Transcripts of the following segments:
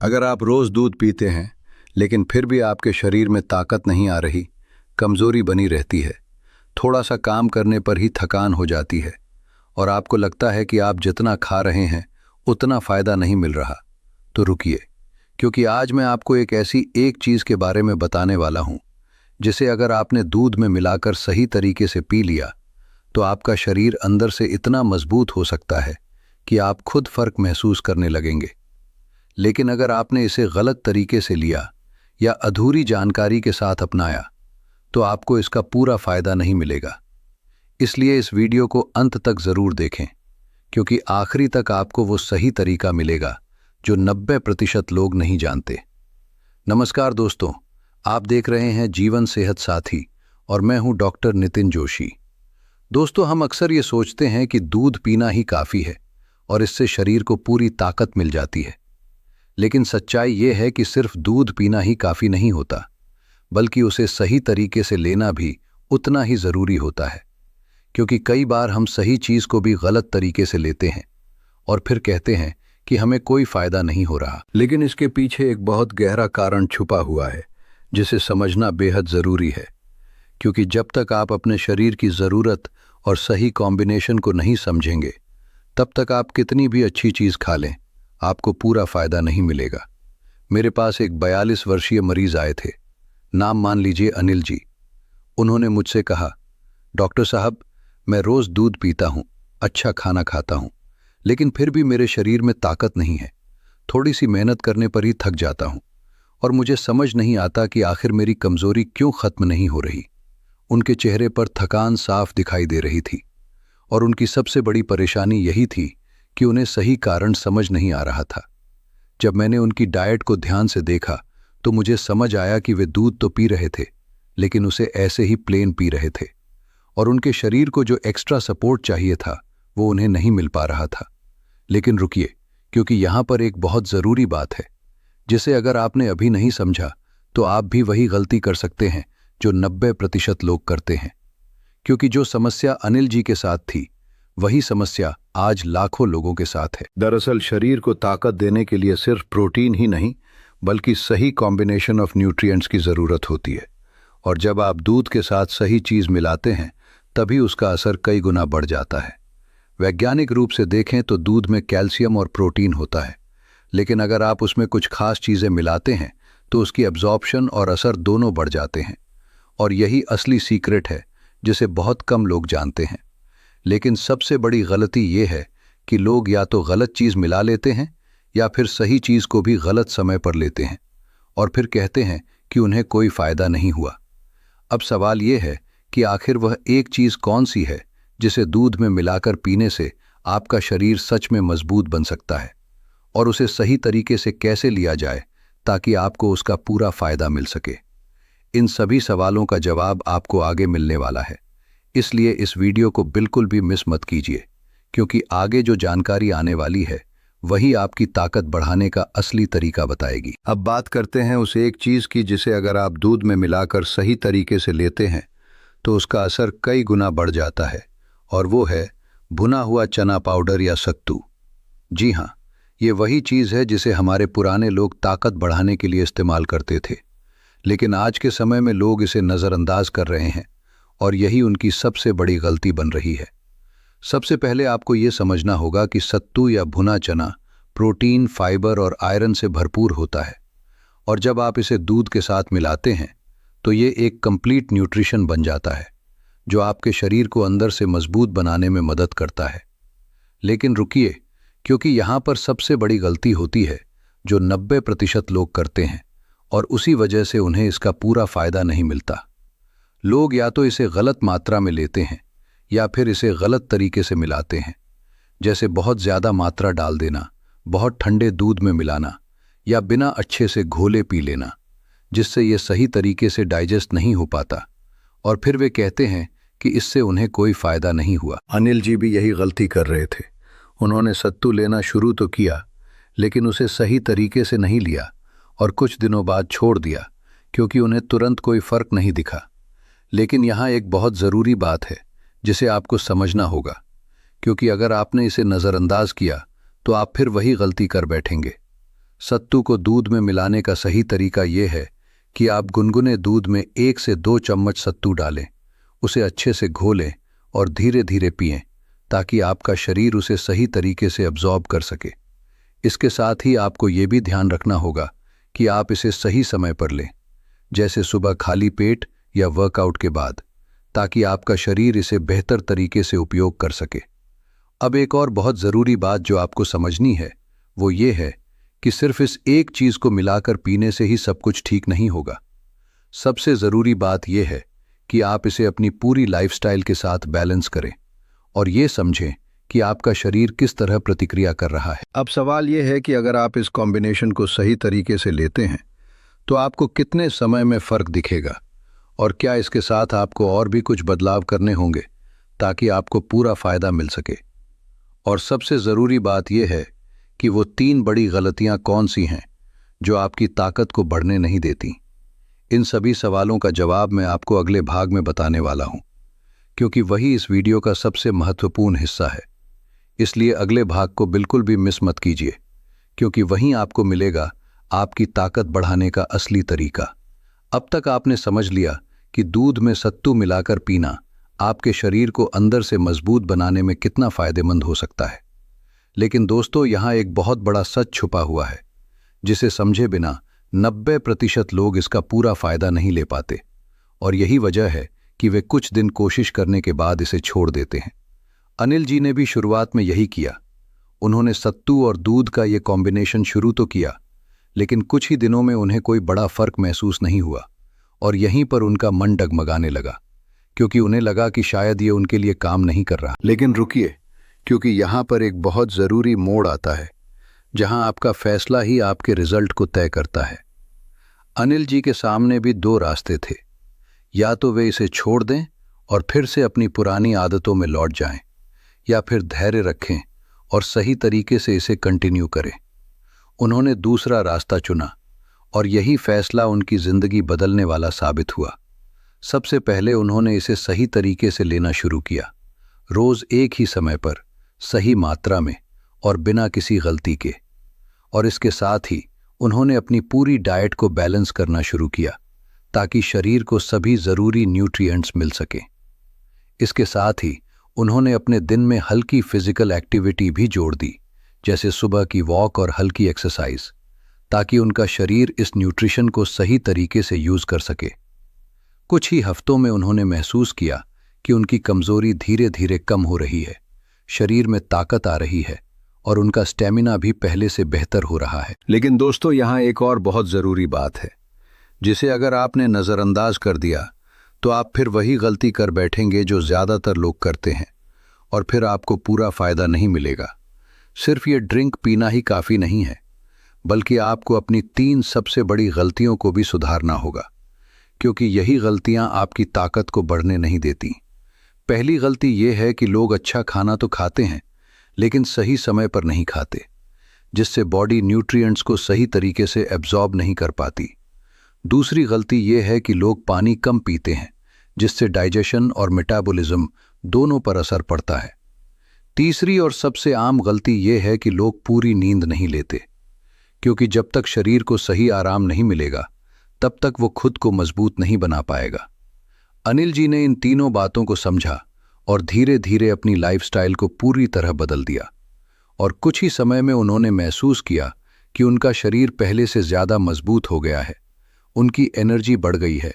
अगर आप रोज़ दूध पीते हैं लेकिन फिर भी आपके शरीर में ताकत नहीं आ रही, कमज़ोरी बनी रहती है, थोड़ा सा काम करने पर ही थकान हो जाती है और आपको लगता है कि आप जितना खा रहे हैं उतना फ़ायदा नहीं मिल रहा, तो रुकिए, क्योंकि आज मैं आपको एक चीज़ के बारे में बताने वाला हूँ जिसे अगर आपने दूध में मिलाकर सही तरीके से पी लिया तो आपका शरीर अंदर से इतना मजबूत हो सकता है कि आप खुद फ़र्क महसूस करने लगेंगे। लेकिन अगर आपने इसे गलत तरीके से लिया या अधूरी जानकारी के साथ अपनाया तो आपको इसका पूरा फ़ायदा नहीं मिलेगा। इसलिए इस वीडियो को अंत तक ज़रूर देखें, क्योंकि आखिरी तक आपको वो सही तरीका मिलेगा जो 90% लोग नहीं जानते। नमस्कार दोस्तों, आप देख रहे हैं जीवन सेहत साथी और मैं हूं डॉक्टर नितिन जोशी। दोस्तों, हम अक्सर ये सोचते हैं कि दूध पीना ही काफ़ी है और इससे शरीर को पूरी ताकत मिल जाती है। लेकिन सच्चाई ये है कि सिर्फ दूध पीना ही काफ़ी नहीं होता, बल्कि उसे सही तरीके से लेना भी उतना ही ज़रूरी होता है। क्योंकि कई बार हम सही चीज़ को भी गलत तरीके से लेते हैं और फिर कहते हैं कि हमें कोई फ़ायदा नहीं हो रहा। लेकिन इसके पीछे एक बहुत गहरा कारण छुपा हुआ है जिसे समझना बेहद ज़रूरी है। क्योंकि जब तक आप अपने शरीर की ज़रूरत और सही कॉम्बिनेशन को नहीं समझेंगे, तब तक आप कितनी भी अच्छी चीज़ खा लें, आपको पूरा फ़ायदा नहीं मिलेगा। मेरे पास एक 42 वर्षीय मरीज़ आए थे, नाम मान लीजिए अनिल जी। उन्होंने मुझसे कहा, डॉक्टर साहब, मैं रोज़ दूध पीता हूँ, अच्छा खाना खाता हूँ, लेकिन फिर भी मेरे शरीर में ताकत नहीं है। थोड़ी सी मेहनत करने पर ही थक जाता हूँ और मुझे समझ नहीं आता कि आखिर मेरी कमज़ोरी क्यों ख़त्म नहीं हो रही। उनके चेहरे पर थकान साफ दिखाई दे रही थी और उनकी सबसे बड़ी परेशानी यही थी कि उन्हें सही कारण समझ नहीं आ रहा था। जब मैंने उनकी डाइट को ध्यान से देखा तो मुझे समझ आया कि वे दूध तो पी रहे थे, लेकिन उसे ऐसे ही प्लेन पी रहे थे और उनके शरीर को जो एक्स्ट्रा सपोर्ट चाहिए था वो उन्हें नहीं मिल पा रहा था। लेकिन रुकिए, क्योंकि यहाँ पर एक बहुत ज़रूरी बात है जिसे अगर आपने अभी नहीं समझा तो आप भी वही गलती कर सकते हैं जो 90% लोग करते हैं। क्योंकि जो समस्या अनिल जी के साथ थी वही समस्या आज लाखों लोगों के साथ है। दरअसल शरीर को ताकत देने के लिए सिर्फ प्रोटीन ही नहीं, बल्कि सही कॉम्बिनेशन ऑफ न्यूट्रिएंट्स की ज़रूरत होती है। और जब आप दूध के साथ सही चीज़ मिलाते हैं तभी उसका असर कई गुना बढ़ जाता है। वैज्ञानिक रूप से देखें तो दूध में कैल्शियम और प्रोटीन होता है, लेकिन अगर आप उसमें कुछ खास चीज़ें मिलाते हैं तो उसकी एब्जॉर्प्शन और असर दोनों बढ़ जाते हैं। और यही असली सीक्रेट है जिसे बहुत कम लोग जानते हैं। लेकिन सबसे बड़ी गलती ये है कि लोग या तो गलत चीज़ मिला लेते हैं या फिर सही चीज़ को भी गलत समय पर लेते हैं और फिर कहते हैं कि उन्हें कोई फ़ायदा नहीं हुआ। अब सवाल ये है कि आखिर वह एक चीज़ कौन सी है जिसे दूध में मिलाकर पीने से आपका शरीर सच में मजबूत बन सकता है, और उसे सही तरीके से कैसे लिया जाए ताकि आपको उसका पूरा फ़ायदा मिल सके। इन सभी सवालों का जवाब आपको आगे मिलने वाला है, इसलिए इस वीडियो को बिल्कुल भी मिस मत कीजिए, क्योंकि आगे जो जानकारी आने वाली है वही आपकी ताकत बढ़ाने का असली तरीका बताएगी। अब बात करते हैं उस एक चीज़ की जिसे अगर आप दूध में मिलाकर सही तरीके से लेते हैं तो उसका असर कई गुना बढ़ जाता है, और वो है भुना हुआ चना पाउडर या सत्तू। जी हाँ, ये वही चीज़ है जिसे हमारे पुराने लोग ताकत बढ़ाने के लिए इस्तेमाल करते थे, लेकिन आज के समय में लोग इसे नज़रअंदाज कर रहे हैं और यही उनकी सबसे बड़ी गलती बन रही है। सबसे पहले आपको ये समझना होगा कि सत्तू या भुना चना प्रोटीन, फाइबर और आयरन से भरपूर होता है, और जब आप इसे दूध के साथ मिलाते हैं तो ये एक कंप्लीट न्यूट्रिशन बन जाता है जो आपके शरीर को अंदर से मजबूत बनाने में मदद करता है। लेकिन रुकिए, क्योंकि यहाँ पर सबसे बड़ी गलती होती है जो 90% लोग करते हैं, और उसी वजह से उन्हें इसका पूरा फ़ायदा नहीं मिलता। लोग या तो इसे गलत मात्रा में लेते हैं या फिर इसे गलत तरीके से मिलाते हैं, जैसे बहुत ज़्यादा मात्रा डाल देना, बहुत ठंडे दूध में मिलाना या बिना अच्छे से घोले पी लेना, जिससे ये सही तरीके से डाइजेस्ट नहीं हो पाता, और फिर वे कहते हैं कि इससे उन्हें कोई फ़ायदा नहीं हुआ। अनिल जी भी यही गलती कर रहे थे। उन्होंने सत्तू लेना शुरू तो किया, लेकिन उसे सही तरीके से नहीं लिया और कुछ दिनों बाद छोड़ दिया क्योंकि उन्हें तुरंत कोई फ़र्क नहीं दिखा। लेकिन यहाँ एक बहुत ज़रूरी बात है जिसे आपको समझना होगा, क्योंकि अगर आपने इसे नज़रअंदाज किया तो आप फिर वही गलती कर बैठेंगे। सत्तू को दूध में मिलाने का सही तरीका ये है कि आप गुनगुने दूध में 1 से 2 चम्मच सत्तू डालें, उसे अच्छे से घोलें और धीरे धीरे पिएं ताकि आपका शरीर उसे सही तरीके से अब्जॉर्ब कर सके। इसके साथ ही आपको ये भी ध्यान रखना होगा कि आप इसे सही समय पर लें, जैसे सुबह खाली पेट या वर्कआउट के बाद, ताकि आपका शरीर इसे बेहतर तरीके से उपयोग कर सके। अब एक और बहुत ज़रूरी बात जो आपको समझनी है वो ये है कि सिर्फ इस एक चीज़ को मिलाकर पीने से ही सब कुछ ठीक नहीं होगा। सबसे ज़रूरी बात यह है कि आप इसे अपनी पूरी लाइफस्टाइल के साथ बैलेंस करें और ये समझें कि आपका शरीर किस तरह प्रतिक्रिया कर रहा है। अब सवाल यह है कि अगर आप इस कॉम्बिनेशन को सही तरीके से लेते हैं तो आपको कितने समय में फ़र्क दिखेगा और क्या इसके साथ आपको और भी कुछ बदलाव करने होंगे ताकि आपको पूरा फ़ायदा मिल सके। और सबसे ज़रूरी बात यह है कि वो 3 बड़ी गलतियां कौन सी हैं जो आपकी ताकत को बढ़ने नहीं देती। इन सभी सवालों का जवाब मैं आपको अगले भाग में बताने वाला हूं, क्योंकि वही इस वीडियो का सबसे महत्वपूर्ण हिस्सा है। इसलिए अगले भाग को बिल्कुल भी मिस मत कीजिए, क्योंकि वहीं आपको मिलेगा आपकी ताकत बढ़ाने का असली तरीका। अब तक आपने समझ लिया कि दूध में सत्तू मिलाकर पीना आपके शरीर को अंदर से मजबूत बनाने में कितना फ़ायदेमंद हो सकता है। लेकिन दोस्तों, यहाँ एक बहुत बड़ा सच छुपा हुआ है जिसे समझे बिना 90% लोग इसका पूरा फ़ायदा नहीं ले पाते, और यही वजह है कि वे कुछ दिन कोशिश करने के बाद इसे छोड़ देते हैं। अनिल जी ने भी शुरुआत में यही किया। उन्होंने सत्तू और दूध का ये कॉम्बिनेशन शुरू तो किया, लेकिन कुछ ही दिनों में उन्हें कोई बड़ा फर्क महसूस नहीं हुआ और यहीं पर उनका मन डगमगाने लगा, क्योंकि उन्हें लगा कि शायद ये उनके लिए काम नहीं कर रहा। लेकिन रुकिए, क्योंकि यहाँ पर एक बहुत ज़रूरी मोड़ आता है जहाँ आपका फैसला ही आपके रिजल्ट को तय करता है। अनिल जी के सामने भी 2 रास्ते थे। या तो वे इसे छोड़ दें और फिर से अपनी पुरानी आदतों में लौट जाएं, या फिर धैर्य रखें और सही तरीके से इसे कंटिन्यू करें। उन्होंने दूसरा रास्ता चुना और यही फैसला उनकी ज़िंदगी बदलने वाला साबित हुआ। सबसे पहले उन्होंने इसे सही तरीके से लेना शुरू किया, रोज़ एक ही समय पर, सही मात्रा में और बिना किसी गलती के। और इसके साथ ही उन्होंने अपनी पूरी डाइट को बैलेंस करना शुरू किया ताकि शरीर को सभी ज़रूरी न्यूट्रिएंट्स मिल सके। इसके साथ ही उन्होंने अपने दिन में हल्की फिजिकल एक्टिविटी भी जोड़ दी, जैसे सुबह की वॉक और हल्की एक्सरसाइज, ताकि उनका शरीर इस न्यूट्रिशन को सही तरीके से यूज़ कर सके। कुछ ही हफ्तों में उन्होंने महसूस किया कि उनकी कमज़ोरी धीरे धीरे कम हो रही है, शरीर में ताकत आ रही है और उनका स्टेमिना भी पहले से बेहतर हो रहा है। लेकिन दोस्तों, यहाँ एक और बहुत ज़रूरी बात है जिसे अगर आपने नज़रअंदाज कर दिया तो आप फिर वही गलती कर बैठेंगे जो ज़्यादातर लोग करते हैं, और फिर आपको पूरा फ़ायदा नहीं मिलेगा। सिर्फ ये ड्रिंक पीना ही काफ़ी नहीं है, बल्कि आपको अपनी 3 सबसे बड़ी गलतियों को भी सुधारना होगा, क्योंकि यही गलतियाँ आपकी ताकत को बढ़ने नहीं देती। पहली गलती ये है कि लोग अच्छा खाना तो खाते हैं लेकिन सही समय पर नहीं खाते, जिससे बॉडी न्यूट्रिएंट्स को सही तरीके से एब्जॉर्ब नहीं कर पाती। दूसरी गलती ये है कि लोग पानी कम पीते हैं, जिससे डाइजेशन और मेटाबॉलिज्म दोनों पर असर पड़ता है। तीसरी और सबसे आम गलती ये है कि लोग पूरी नींद नहीं लेते, क्योंकि जब तक शरीर को सही आराम नहीं मिलेगा तब तक वो खुद को मजबूत नहीं बना पाएगा। अनिल जी ने इन तीनों बातों को समझा और धीरे धीरे अपनी लाइफस्टाइल को पूरी तरह बदल दिया, और कुछ ही समय में उन्होंने महसूस किया कि उनका शरीर पहले से ज़्यादा मजबूत हो गया है, उनकी एनर्जी बढ़ गई है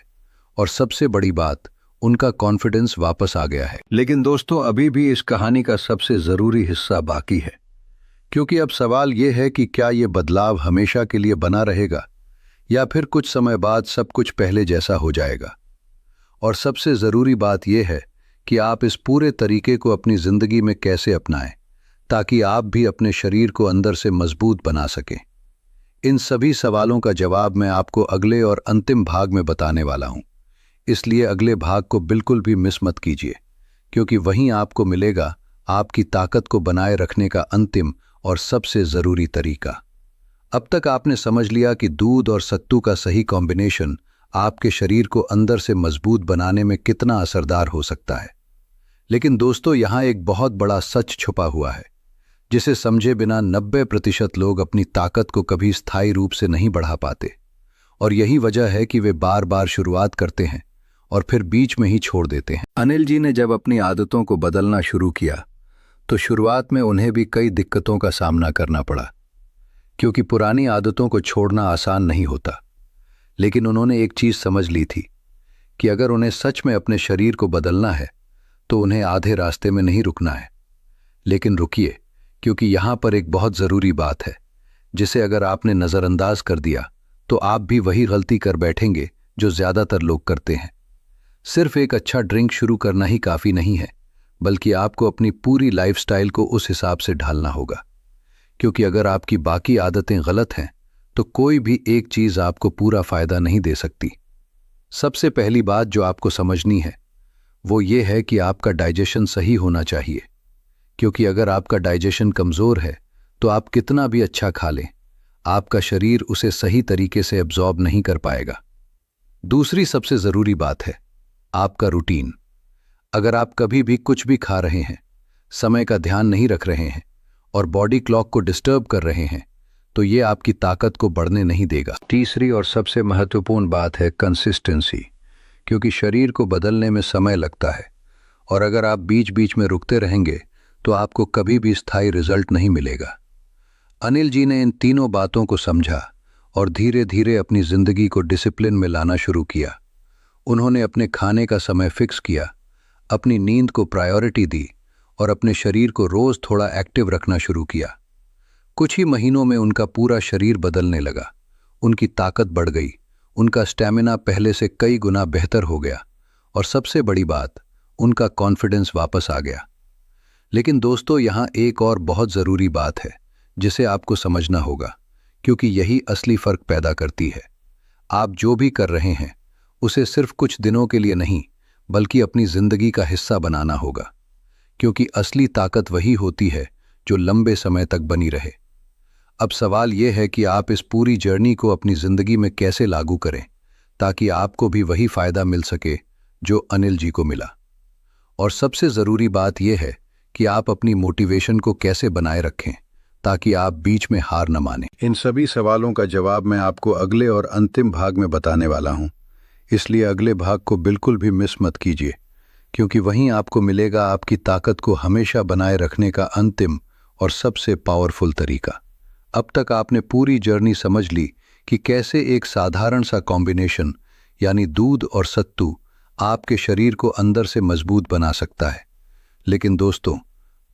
और सबसे बड़ी बात, उनका कॉन्फिडेंस वापस आ गया है। लेकिन दोस्तों, अभी भी इस कहानी का सबसे ज़रूरी हिस्सा बाकी है, क्योंकि अब सवाल ये है कि क्या ये बदलाव हमेशा के लिए बना रहेगा या फिर कुछ समय बाद सब कुछ पहले जैसा हो जाएगा। और सबसे ज़रूरी बात यह है कि आप इस पूरे तरीके को अपनी ज़िंदगी में कैसे अपनाएं ताकि आप भी अपने शरीर को अंदर से मजबूत बना सकें। इन सभी सवालों का जवाब मैं आपको अगले और अंतिम भाग में बताने वाला हूं, इसलिए अगले भाग को बिल्कुल भी मिस मत कीजिए, क्योंकि वहीं आपको मिलेगा आपकी ताकत को बनाए रखने का अंतिम और सबसे ज़रूरी तरीका। अब तक आपने समझ लिया कि दूध और सत्तू का सही कॉम्बिनेशन आपके शरीर को अंदर से मजबूत बनाने में कितना असरदार हो सकता है। लेकिन दोस्तों, यहाँ एक बहुत बड़ा सच छुपा हुआ है जिसे समझे बिना 90% लोग अपनी ताकत को कभी स्थायी रूप से नहीं बढ़ा पाते। और यही वजह है कि वे बार बार शुरुआत करते हैं और फिर बीच में ही छोड़ देते हैं। अनिल जी ने जब अपनी आदतों को बदलना शुरू किया तो शुरुआत में उन्हें भी कई दिक्कतों का सामना करना पड़ा, क्योंकि पुरानी आदतों को छोड़ना आसान नहीं होता। लेकिन उन्होंने एक चीज़ समझ ली थी कि अगर उन्हें सच में अपने शरीर को बदलना है तो उन्हें आधे रास्ते में नहीं रुकना है। लेकिन रुकिए, क्योंकि यहाँ पर एक बहुत ज़रूरी बात है जिसे अगर आपने नज़रअंदाज कर दिया तो आप भी वही गलती कर बैठेंगे जो ज़्यादातर लोग करते हैं। सिर्फ एक अच्छा ड्रिंक शुरू करना ही काफ़ी नहीं है, बल्कि आपको अपनी पूरी लाइफस्टाइल को उस हिसाब से ढालना होगा। क्योंकि अगर आपकी बाकी आदतें गलत हैं तो कोई भी एक चीज़ आपको पूरा फ़ायदा नहीं दे सकती। सबसे पहली बात जो आपको समझनी है वो ये है कि आपका डाइजेशन सही होना चाहिए। क्योंकि अगर आपका डाइजेशन कमज़ोर है तो आप कितना भी अच्छा खा लें, आपका शरीर उसे सही तरीके से एब्जॉर्ब नहीं कर पाएगा। दूसरी सबसे ज़रूरी बात है आपका रूटीन। अगर आप कभी भी कुछ भी खा रहे हैं, समय का ध्यान नहीं रख रहे हैं और बॉडी क्लॉक को डिस्टर्ब कर रहे हैं तो ये आपकी ताकत को बढ़ने नहीं देगा। तीसरी और सबसे महत्वपूर्ण बात है कंसिस्टेंसी। क्योंकि शरीर को बदलने में समय लगता है और अगर आप बीच बीच में रुकते रहेंगे तो आपको कभी भी स्थायी रिजल्ट नहीं मिलेगा। अनिल जी ने इन तीनों बातों को समझा और धीरे धीरे अपनी जिंदगी को डिसिप्लिन में लाना शुरू किया। उन्होंने अपने खाने का समय फिक्स किया, अपनी नींद को प्रायोरिटी दी और अपने शरीर को रोज थोड़ा एक्टिव रखना शुरू किया। कुछ ही महीनों में उनका पूरा शरीर बदलने लगा, उनकी ताकत बढ़ गई, उनका स्टैमिना पहले से कई गुना बेहतर हो गया और सबसे बड़ी बात, उनका कॉन्फिडेंस वापस आ गया। लेकिन दोस्तों, यहाँ एक और बहुत ज़रूरी बात है जिसे आपको समझना होगा, क्योंकि यही असली फ़र्क पैदा करती है। आप जो भी कर रहे हैं उसे सिर्फ कुछ दिनों के लिए नहीं, बल्कि अपनी ज़िंदगी का हिस्सा बनाना होगा। क्योंकि असली ताकत वही होती है जो लंबे समय तक बनी रहे। अब सवाल यह है कि आप इस पूरी जर्नी को अपनी ज़िंदगी में कैसे लागू करें ताकि आपको भी वही फ़ायदा मिल सके जो अनिल जी को मिला। और सबसे ज़रूरी बात यह है कि आप अपनी मोटिवेशन को कैसे बनाए रखें ताकि आप बीच में हार न मानें। इन सभी सवालों का जवाब मैं आपको अगले और अंतिम भाग में बताने वाला हूं, इसलिए अगले भाग को बिल्कुल भी मिस मत कीजिए, क्योंकि वहीं आपको मिलेगा आपकी ताकत को हमेशा बनाए रखने का अंतिम और सबसे पावरफुल तरीका। अब तक आपने पूरी जर्नी समझ ली कि कैसे एक साधारण सा कॉम्बिनेशन यानी दूध और सत्तू आपके शरीर को अंदर से मजबूत बना सकता है। लेकिन दोस्तों,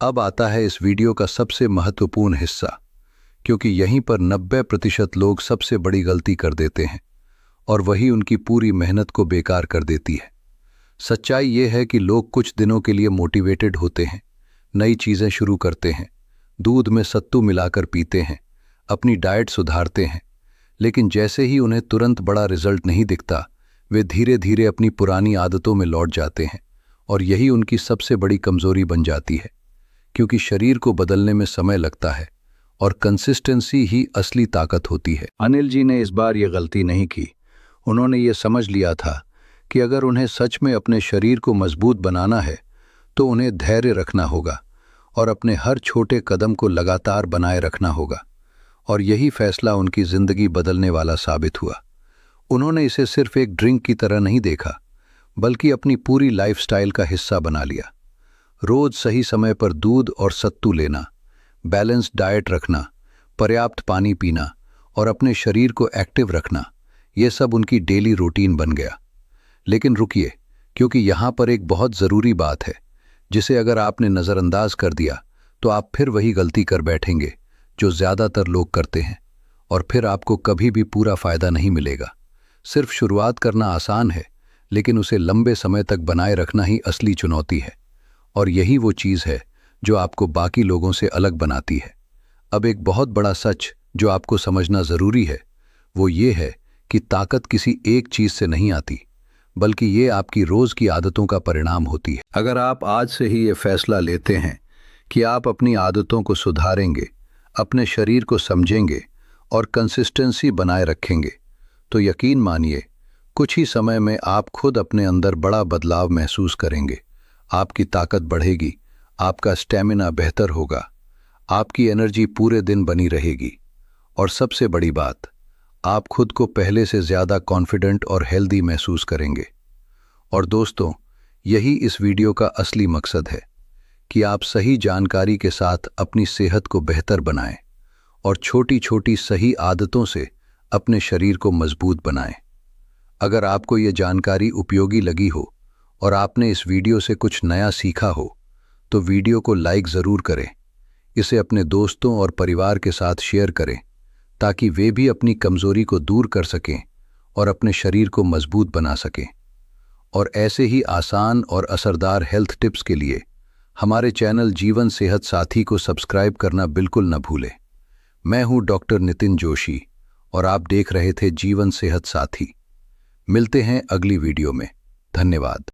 अब आता है इस वीडियो का सबसे महत्वपूर्ण हिस्सा, क्योंकि यहीं पर 90% लोग सबसे बड़ी गलती कर देते हैं और वही उनकी पूरी मेहनत को बेकार कर देती है। सच्चाई ये है कि लोग कुछ दिनों के लिए मोटिवेटेड होते हैं, नई चीज़ें शुरू करते हैं, दूध में सत्तू मिलाकर पीते हैं, अपनी डाइट सुधारते हैं, लेकिन जैसे ही उन्हें तुरंत बड़ा रिजल्ट नहीं दिखता, वे धीरे धीरे अपनी पुरानी आदतों में लौट जाते हैं और यही उनकी सबसे बड़ी कमजोरी बन जाती है। क्योंकि शरीर को बदलने में समय लगता है और कंसिस्टेंसी ही असली ताकत होती है। अनिल जी ने इस बार ये गलती नहीं की। उन्होंने ये समझ लिया था कि अगर उन्हें सच में अपने शरीर को मजबूत बनाना है तो उन्हें धैर्य रखना होगा और अपने हर छोटे कदम को लगातार बनाए रखना होगा। और यही फैसला उनकी ज़िंदगी बदलने वाला साबित हुआ। उन्होंने इसे सिर्फ एक ड्रिंक की तरह नहीं देखा, बल्कि अपनी पूरी लाइफस्टाइल का हिस्सा बना लिया। रोज़ सही समय पर दूध और सत्तू लेना, बैलेंस्ड डाइट रखना, पर्याप्त पानी पीना और अपने शरीर को एक्टिव रखना, ये सब उनकी डेली रूटीन बन गया। लेकिन रुकिए, क्योंकि यहाँ पर एक बहुत ज़रूरी बात है जिसे अगर आपने नज़रअंदाज कर दिया तो आप फिर वही गलती कर बैठेंगे जो ज़्यादातर लोग करते हैं और फिर आपको कभी भी पूरा फ़ायदा नहीं मिलेगा। सिर्फ शुरुआत करना आसान है, लेकिन उसे लंबे समय तक बनाए रखना ही असली चुनौती है और यही वो चीज़ है जो आपको बाकी लोगों से अलग बनाती है। अब एक बहुत बड़ा सच जो आपको समझना ज़रूरी है वो ये है कि ताकत किसी एक चीज़ से नहीं आती, बल्कि ये आपकी रोज़ की आदतों का परिणाम होती है। अगर आप आज से ही ये फैसला लेते हैं कि आप अपनी आदतों को सुधारेंगे, अपने शरीर को समझेंगे और कंसिस्टेंसी बनाए रखेंगे, तो यकीन मानिए कुछ ही समय में आप खुद अपने अंदर बड़ा बदलाव महसूस करेंगे। आपकी ताकत बढ़ेगी, आपका स्टैमिना बेहतर होगा, आपकी एनर्जी पूरे दिन बनी रहेगी और सबसे बड़ी बात, आप खुद को पहले से ज़्यादा कॉन्फिडेंट और हेल्दी महसूस करेंगे। और दोस्तों, यही इस वीडियो का असली मकसद है कि आप सही जानकारी के साथ अपनी सेहत को बेहतर बनाएं और छोटी छोटी सही आदतों से अपने शरीर को मजबूत बनाएं। अगर आपको ये जानकारी उपयोगी लगी हो और आपने इस वीडियो से कुछ नया सीखा हो तो वीडियो को लाइक ज़रूर करें। इसे अपने दोस्तों और परिवार के साथ शेयर करें ताकि वे भी अपनी कमज़ोरी को दूर कर सकें और अपने शरीर को मजबूत बना सकें। और ऐसे ही आसान और असरदार हेल्थ टिप्स के लिए हमारे चैनल जीवन सेहत साथी को सब्सक्राइब करना बिल्कुल न भूलें। मैं हूं डॉक्टर नितिन जोशी और आप देख रहे थे जीवन सेहत साथी। मिलते हैं अगली वीडियो में। धन्यवाद।